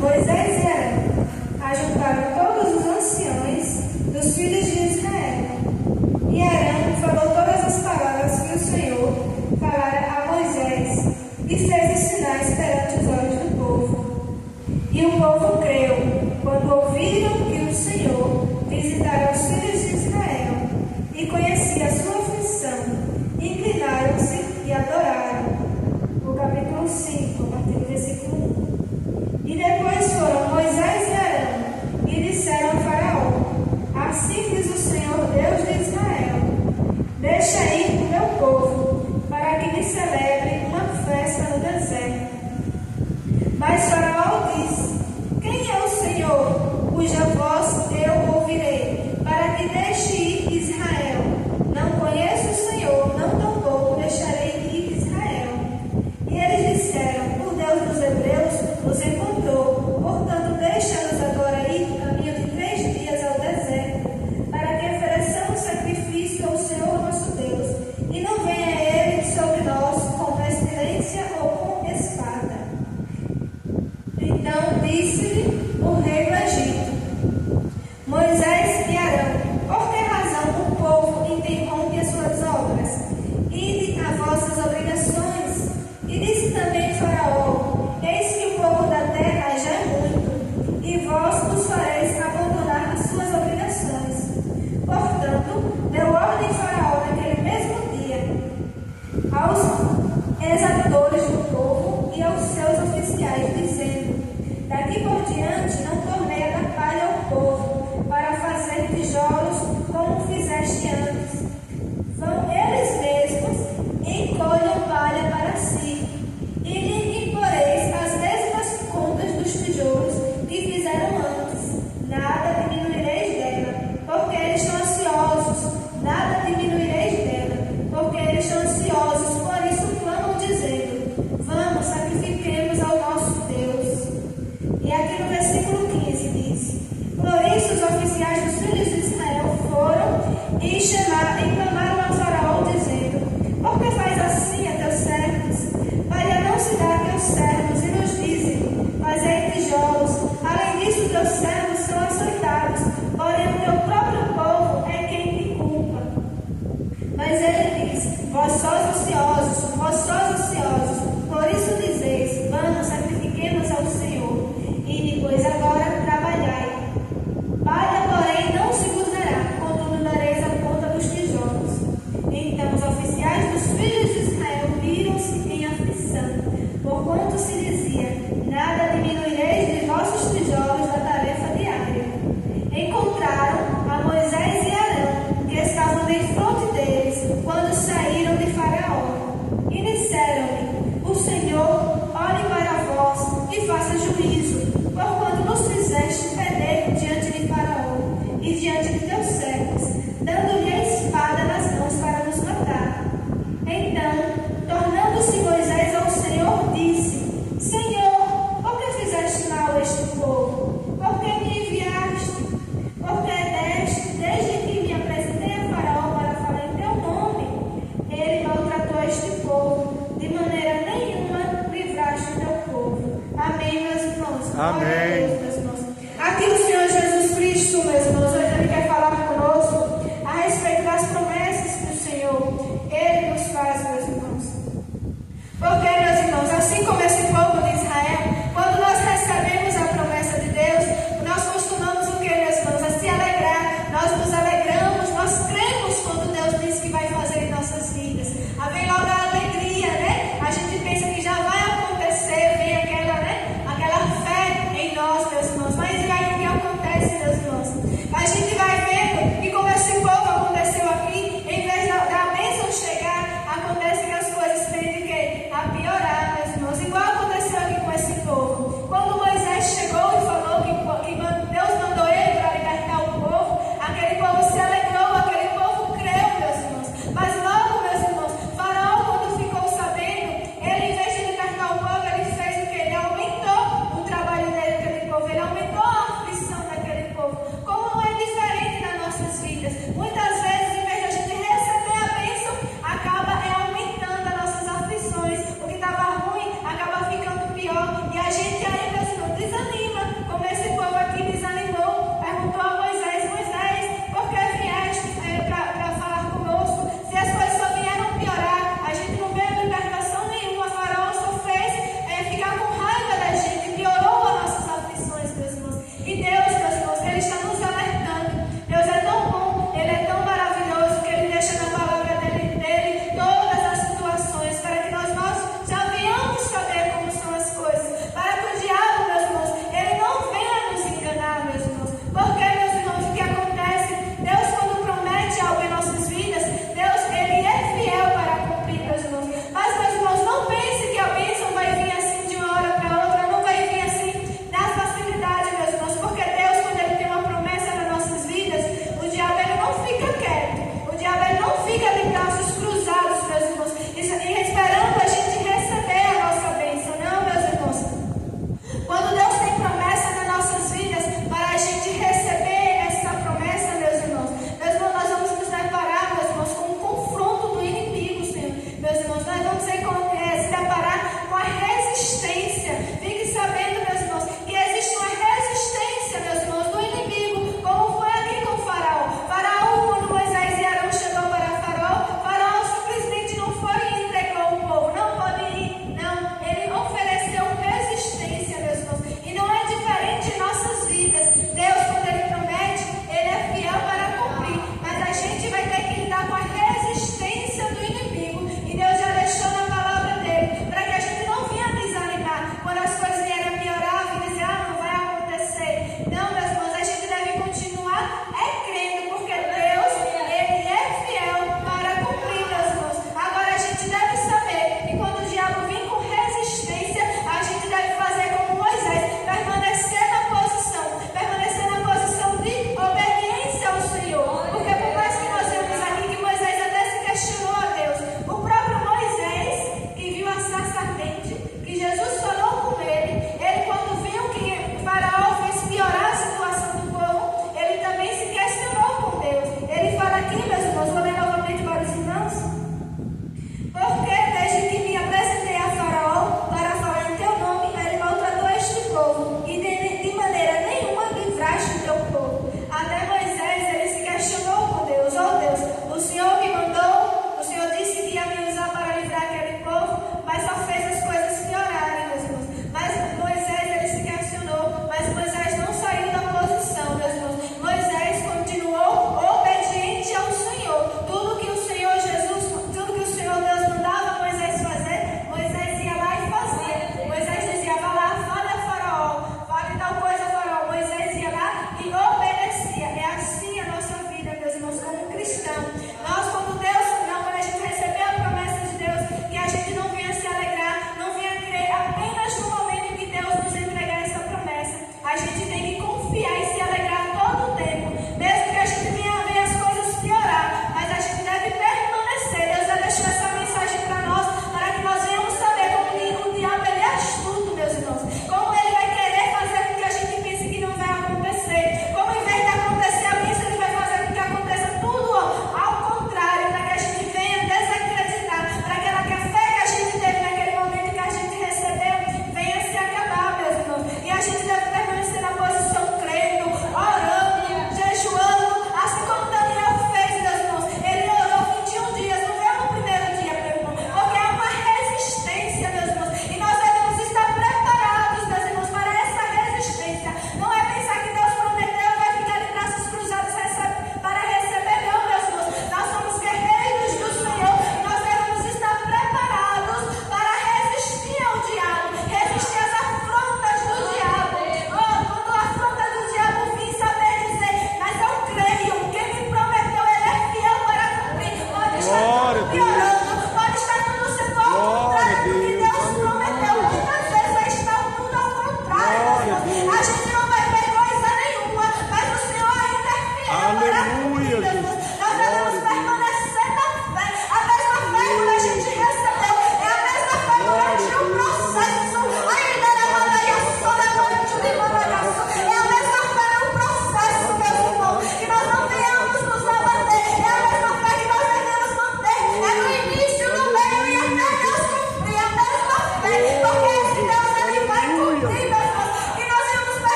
Moisés e Arão ajuntaram todos os anciões dos filhos de Israel. E Arão falou todas as palavras que o Senhor falara a Moisés e fez os sinais perante os olhos do povo. E o povo creu quando ouviram que o Senhor visitara os filhos de Israel e conhecia a sua aflição. Inclinaram-se e adoraram. O capítulo 5, a partir do versículo 1. E depois foram Moisés e Arão e disseram a Faraó: Assim diz o Senhor Deus de Israel: Deixa ir o meu povo, para que me celebre uma festa no deserto. Mas Faraó disse: Quem é o Senhor, cuja voz eu ouvirei, para que deixe ir Israel? Não conheço o Senhor, não tampouco deixarei ir Israel. E eles disseram: O Deus dos Hebreus nos encontrou, portanto deixa-nos agora ir caminho de 3 dias ao deserto, para que ofereçamos sacrifício ao Senhor nosso Deus, e não venha ele sobre nós com pestilência ou com espada. Então disse-lhe o rei do Egito: Moisés e Arão, por que razão o povo interrompe as suas obras? Ide a vossas obrigações. E disse também Faraó: Eis que o povo da terra já é muito, e vós os fareis abandonar as suas obrigações. Portanto, deu ordem Faraó naquele mesmo dia aos exatores do povo e aos seus oficiais, dizendo: Daqui por diante não tornei a dar palha ao povo, para fazer tijolos como fizeste antes. Vão eles mesmos e encolham palha para si, e lhe imporeis as mesmas contas dos tijolos que fizeram antes. Nada diminuireis dela, porque eles estão ansiosos. Nada diminuireis dela, porque eles estão ansiosos. Por isso clamam, dizendo: Vamos, sacrifiquemos ao nosso Deus. E aqui no versículo 15 diz: Por isso os oficiais dos filhos de Israel foram e clamaram a Faraó, dizendo: Por que faz assim a teus servos? Palha não se dá a teus servos, e nos dizem: Fazei tijolos. Além disso, teus servos são açoitados, porém o teu próprio povo é quem te culpa. Mas ele diz: Vós sois ociosos, por isso dizeis: Vamos, sacrifiquemos ao Senhor. E depois agora trabalhai. Palha, porém, não se vos dará, contudo dareis a conta dos tijolos. Então os oficiais dos filhos de Israel viram-se em aflição, porquanto se dizia: Nada diminuireis de vossos tijolos da tarefa diária. Encontraram a Moisés e Arão, que estavam defronte deles, quando saíram de Faraó, e disseram-lhe: O Senhor olhe para vós e faça juízo, porquanto nos fizeste perder diante de Faraó e diante de teus servos, dando-lhe a espada nas mãos para nos matar. Então, tornando-se Moisés ao Senhor, disse: Senhor, por que fizeste mal a este povo? Por que me enviaste? Porque desde que me apresentei a Faraó para falar em teu nome, ele maltratou este povo, de maneira nenhuma livraste o teu povo. Amém, meus irmãos. Amém. Deus, meus irmãos. Aqui o Senhor Jesus Cristo, meus irmãos, hoje Ele quer falar conosco a respeito das promessas que o Senhor, Ele nos faz, meus irmãos. Porque, meus irmãos, assim como esse povo de Israel, quando nós recebemos a promessa de Deus, nós costumamos o que, meus irmãos? A se alegrar. Nós nos alegramos, nós cremos quando Deus diz que vai fazer em nossas vidas. Aí vem logo a alegria, né? A gente pensa que já vai acontecer, vem aquela fé em nós, meus irmãos. Mas e aí o que acontece, meus irmãos? A gente vai vendo que como esse povo aconteceu aqui, em vez da bênção chegar, acontece que as coisas tendem a piorar, meus irmãos. Igual aconteceu aqui com esse povo.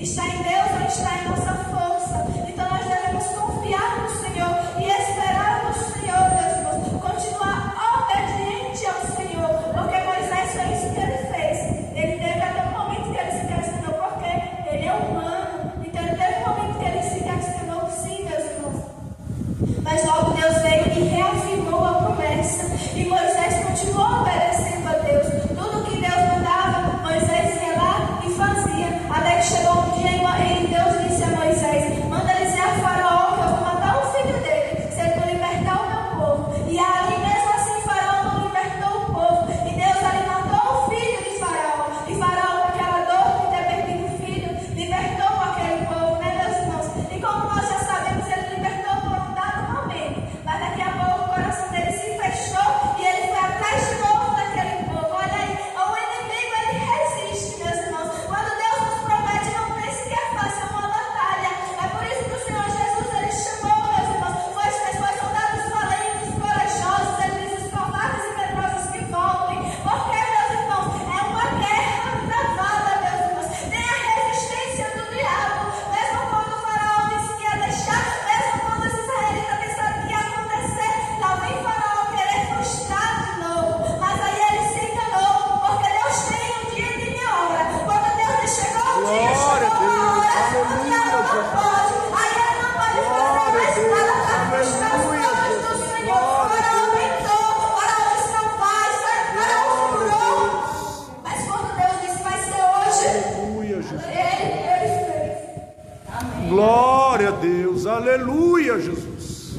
Está em Deus ou está em nossa força? Então nós devemos confiar no Senhor e esperar no Senhor, meus irmãos. Continuar obediente ao Senhor, porque Moisés foi isso que ele fez. Ele teve até um momento que ele se questionou, porque ele é humano. Então ele teve um momento que ele se questionou, sim, meus irmãos. Mas logo Deus veio e reafirmou a promessa. E Moisés continuou obedecendo a Deus. Tudo que Deus mandava, Moisés ia lá e fazia. Até que chegou um dia e Deus disse a Moisés: manda dizer a Faraó que eu vou matar o filho dele, se ele não libertar o meu povo. E ali mesmo assim Faraó não libertou o povo. E Deus ali matou o filho de Faraó. E Faraó, com aquela dor de ter perdido o filho, libertou aquele povo, né, meus irmãos? E como nós já sabemos, ele libertou por um dado momento. Mas daqui a pouco o coração dele se fechou e ele foi atrás de novo daquele povo. Olha aí, o inimigo ele resiste, meus irmãos. Quando Deus nos promete, não pense que é fácil, é uma batalha. É por isso que o Senhor Jesus ele chamou, meus irmãos, foi soldados valentes, corajosos, ele diz os covardes e medrosos que voltem. Porque, meus irmãos, é uma guerra travada, meus irmãos. Tem a resistência do diabo. Mesmo quando o Faraó disse que ia deixar, mesmo quando os israelitas pensaram que ia acontecer, lá vem Faraó querer frustrar de novo. Mas aí ele se enganou, porque Deus tem um dia e tem a hora. Quando Deus chegou o dia, chegou a hora, o diabo não pode. Aí ele não pode fazer mais nada para frustrar os planos do Senhor. Faraó tentou, Faraó disse não faz, Faraó segurou. Mas quando Deus disse vai ser hoje, Aleluia, Jesus. ele fez. Glória a Deus. Aleluia, Jesus.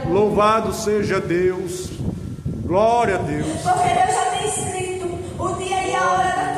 Louvado seja Deus. Glória a Deus. Porque Deus já tem escrito o dia e a hora da